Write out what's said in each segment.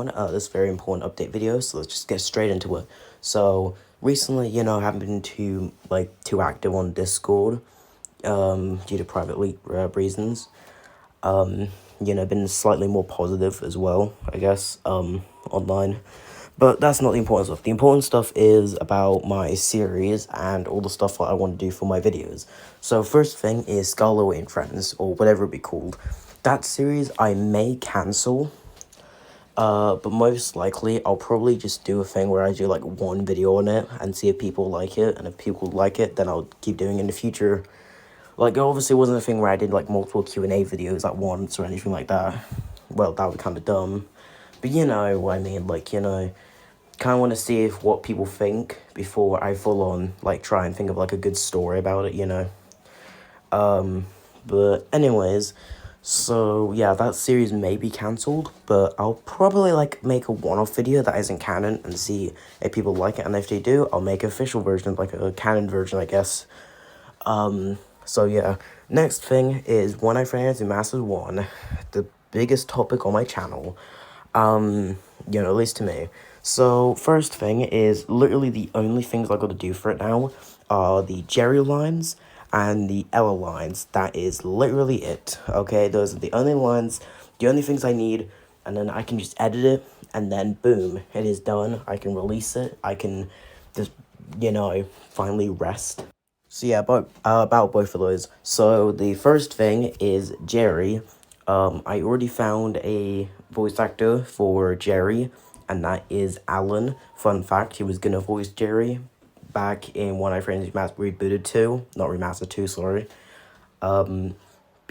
everyone. This very important update video, so let's just get straight into it. So, recently, I haven't been too active on Discord, due to private reasons. Been slightly more positive as well, I guess, online. But that's not the important stuff. The important stuff is about my series and all the stuff that I want to do for my videos. So first thing is Skarloey and Friends, or whatever it be called. That series I may cancel, but most likely I'll probably just do a thing where I do like one video on it and see if people like it, and if people like it, then I'll keep doing it in the future. Like, it obviously wasn't a thing where I did like multiple Q&A videos at once or anything like that. Well, that would be kind of dumb. But you know what I mean, kind of want to see if what people think before I full on, try and think of, a good story about it. But anyways, so yeah, that series may be cancelled, but I'll probably, make a one-off video that isn't canon and see if people like it, and if they do, I'll make an official version, like a canon version, I guess. So yeah, next thing is when I finish Remastered 1, the biggest topic on my channel, at least to me. So, first thing is, literally the only things I gotta do for it now are the Jerry lines and the Ella lines. That is literally it, okay? Those are the only lines, the only things I need, and then I can just edit it, and then boom, it is done. I can release it, I can just, finally rest. So yeah, about both of those. So the first thing is Jerry. I already found a voice actor for Jerry, and that is Alan. Fun fact, he was gonna voice Jerry back in When I Friends Rebooted 2. Not Remastered 2, sorry. But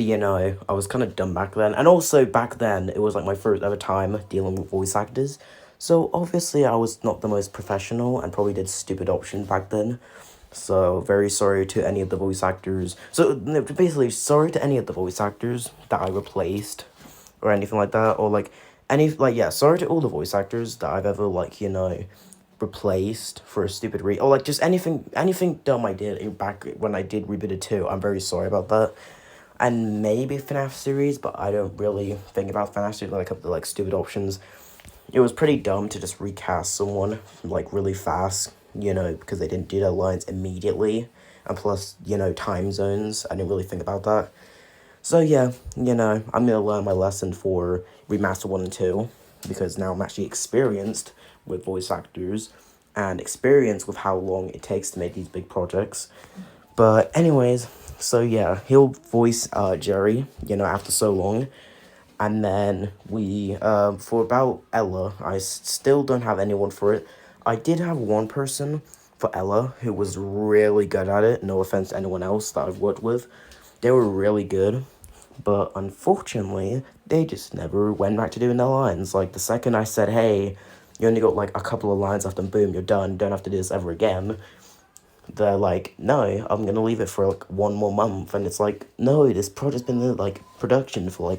I was kind of dumb back then. And also, back then, it was my first ever time dealing with voice actors. So, obviously, I was not the most professional and probably did stupid options back then. So, very sorry to any of the voice actors. So, basically, sorry to any of the voice actors that I replaced or anything like that. Or, sorry to all the voice actors that I've ever, replaced for a stupid or, just anything dumb I did back when I did Rebooted 2. I'm very sorry about that. And maybe Fnaf series, but I don't really think about Fnaf series when it comes to, stupid options. It was pretty dumb to just recast someone, really fast, because they didn't do their lines immediately. And plus, time zones, I didn't really think about that. So, yeah, I'm going to learn my lesson for Remaster 1 and 2, because now I'm actually experienced with voice actors, and experienced with how long it takes to make these big projects. But anyways, so yeah, he'll voice Jerry, after so long. And then for about Ella, I still don't have anyone for it. I did have one person for Ella who was really good at it. No offense to anyone else that I've worked with. They were really good. But unfortunately, they just never went back to doing their lines. The second I said, hey, you only got a couple of lines left and boom, you're done. Don't have to do this ever again. They're like, no, I'm gonna leave it for one more month, and it's no, this project's been in production for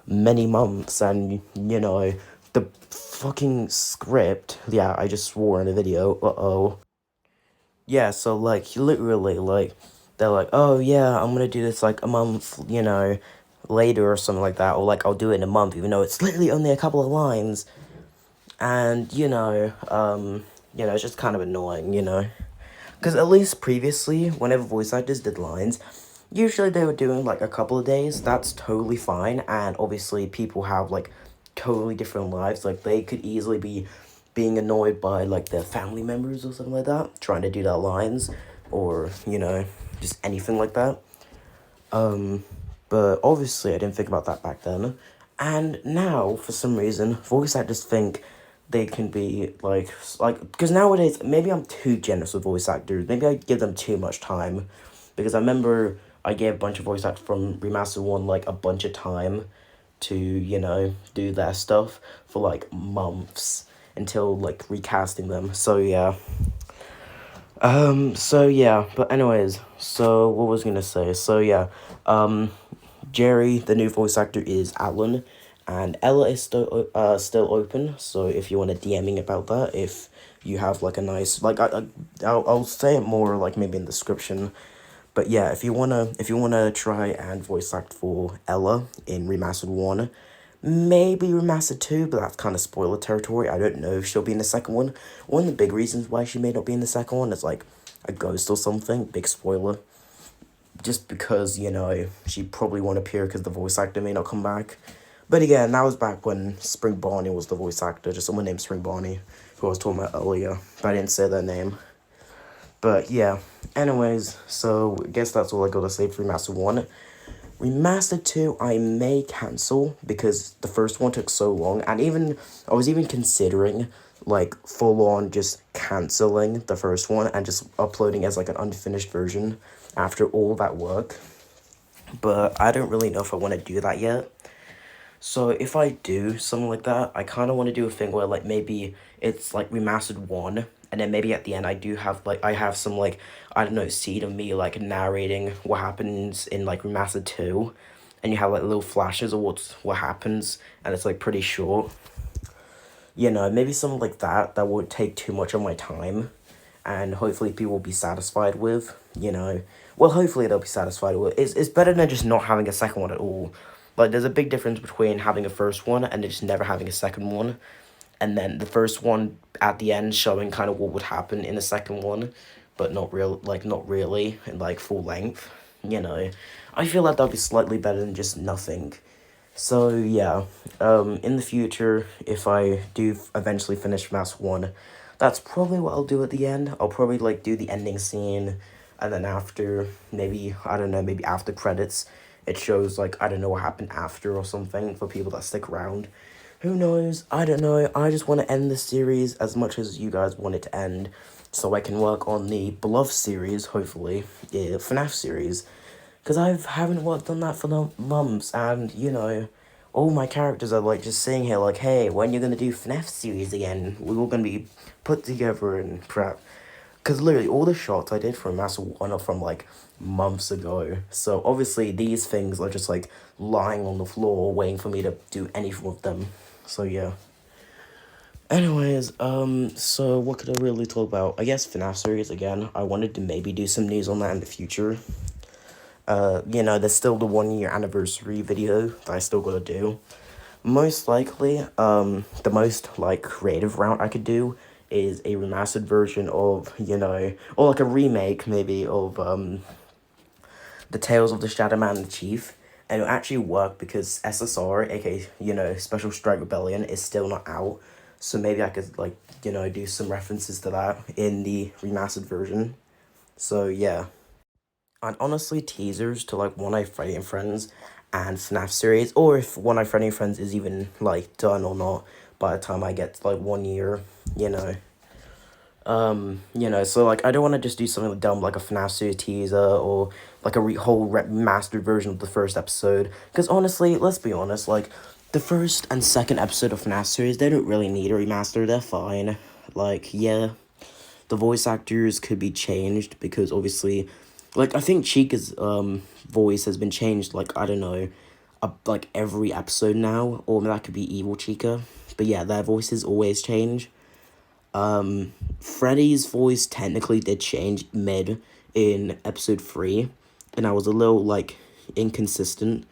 many months, and the fucking script, yeah, I just swore in a video, yeah, so literally, they're like, oh yeah, I'm gonna do this a month, later or something like that, or I'll do it in a month, even though it's literally only a couple of lines, and it's just kind of annoying, Because at least previously, whenever voice actors did lines, usually they were doing, a couple of days. That's totally fine. And obviously, people have, totally different lives. They could easily be being annoyed by, their family members or something like that, trying to do their lines. Or, just anything like that. But obviously, I didn't think about that back then. And now, for some reason, voice actors think they can be, because nowadays, maybe I'm too generous with voice actors. Maybe I give them too much time. Because I remember I gave a bunch of voice actors from Remastered 1, a bunch of time to, do their stuff for, months until, recasting them. So, yeah. But anyways, so, what was I gonna say? So, yeah, Jerry, the new voice actor, is Alan. And Ella is still open, so if you want to DMing about that, if you have a nice I'll say it more maybe in the description, but yeah, if you wanna try and voice act for Ella in Remastered 1, Maybe Remastered 2, but that's kind of spoiler territory. I don't know if she'll be in the second one. One of the big reasons why she may not be in the second one is like a ghost or something. Big spoiler. Just because, she probably won't appear because the voice actor may not come back. But again, that was back when Spring Bonnie was the voice actor, just someone named Spring Bonnie, who I was talking about earlier, but I didn't say their name. But yeah, anyways, so I guess that's all I gotta say for Remastered 1. Remastered 2, I may cancel because the first one took so long, and I was even considering, like, full on just canceling the first one and just uploading as, like, an unfinished version after all that work. But I don't really know if I want to do that yet. So if I do something like that, I kind of want to do a thing where like maybe it's like Remastered 1, and then maybe at the end I do have like I have some like I don't know scene of me like narrating what happens in like Remastered 2, and you have like little flashes of what happens, and it's like pretty short. Maybe something like that won't take too much of my time, and hopefully people will be satisfied with. Well, hopefully they'll be satisfied with. It's better than just not having a second one at all. Like, there's a big difference between having a first one and just never having a second one, and then the first one at the end showing kind of what would happen in the second one, but not really in like full length. I feel like that'd be slightly better than just nothing. So yeah, in the future, if I do eventually finish Mass 1, that's probably what I'll do at the end. I'll probably like do the ending scene, and then after, maybe, I don't know, maybe after credits, it shows like, I don't know what happened after or something for people that stick around. Who knows? I don't know. I just want to end this series as much as you guys want it to end, so I can work on the beloved series, hopefully, yeah, Fnaf series. Because I haven't worked on that for the months, and, all my characters are, like, just sitting here, like, hey, when you're gonna do Fnaf series again? We're all gonna be put together and crap. Because literally, all the shots I did from Master 1 are from, like, months ago. So, obviously, these things are just, like, lying on the floor, waiting for me to do anything with them. So, yeah. Anyways, so what could I really talk about? I guess Fnaf series again. I wanted to maybe do some news on that in the future. There's still the 1 year anniversary video that I still gotta do. Most likely, the most, like, creative route I could do is a remastered version of, or like a remake, maybe, of, the Tales of the Shadow Man and the Chief. And it'll actually work because SSR, aka, Special Strike Rebellion, is still not out. So maybe I could, like, do some references to that in the remastered version. So, yeah. And honestly, teasers to like One Night Freddy and Friends and Fnaf series, or if One Night Freddy and Friends is even like done or not by the time I get to, like 1 year, you know. So like I don't want to just do something dumb like a Fnaf series teaser or like a whole remastered version of the first episode. Because honestly, let's be honest, like the first and second episode of Fnaf series, they don't really need a remaster. They're fine. Like, yeah, the voice actors could be changed because obviously, like, I think Chica's voice has been changed, like, I don't know, like every episode now, or that could be Evil Chica. But yeah, their voices always change. Freddy's voice technically did change mid in episode 3, and I was a little, like, inconsistent,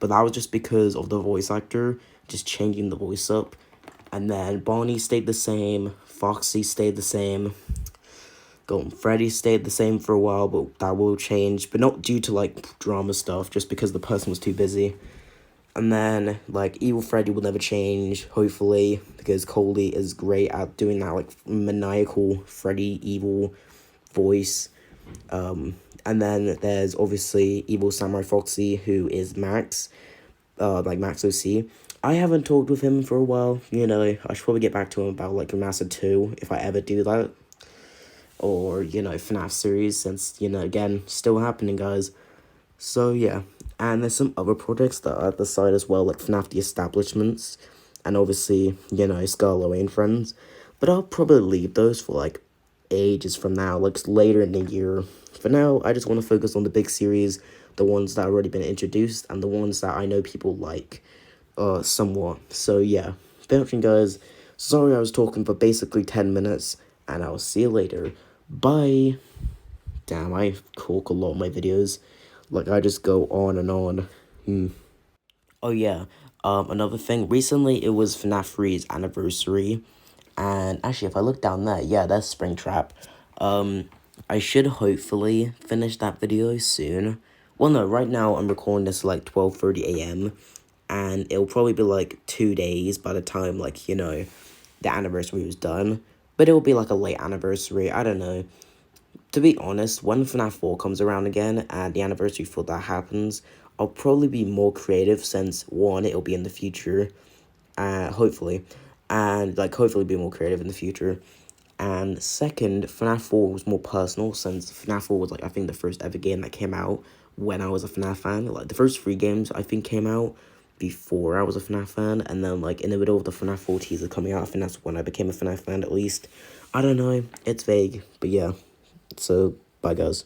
but that was just because of the voice actor just changing the voice up. And then Bonnie stayed the same, Foxy stayed the same, Golden Freddy stayed the same for a while, but that will change, but not due to, like, drama stuff, just because the person was too busy. And then, like, Evil Freddy will never change, hopefully, because Coley is great at doing that, like, maniacal Freddy evil voice. And then there's, obviously, Evil Samurai Foxy, who is Max, like, Max OC. I haven't talked with him for a while, I should probably get back to him about, like, Remastered 2, if I ever do that. Or, Fnaf series, since, again, still happening, guys. So, yeah. And there's some other projects that are at the side as well, like Fnaf The Establishments, and obviously, Skarloey and Friends. But I'll probably leave those for, like, ages from now, like, later in the year. For now, I just want to focus on the big series, the ones that have already been introduced, and the ones that I know people like, somewhat. So, yeah. Thanks for watching, guys. Sorry I was talking for basically 10 minutes, and I'll see you later. Bye! Damn, I talk a lot in my videos. Like, I just go on and on. Oh, yeah. Another thing, recently it was FNAF 3's anniversary, and actually if I look down there, yeah, that's Springtrap. I should hopefully finish that video soon. Well, no, right now I'm recording this like 12:30 a.m. and it'll probably be like 2 days by the time, like, you know, the anniversary was done. But it'll be like a late anniversary, I don't know. To be honest, when FNAF 4 comes around again and the anniversary for that happens, I'll probably be more creative since, one, it'll be in the future, hopefully, and, like, hopefully be more creative in the future. And second, FNAF 4 was more personal since FNAF 4 was, like, I think the first ever game that came out when I was a FNAF fan. Like, the first 3 games, I think, came out before I was a FNAF fan, and then, like, in the middle of the FNAF 4 teaser coming out, I think that's when I became a FNAF fan, at least. I don't know, it's vague, but yeah. So, bye guys.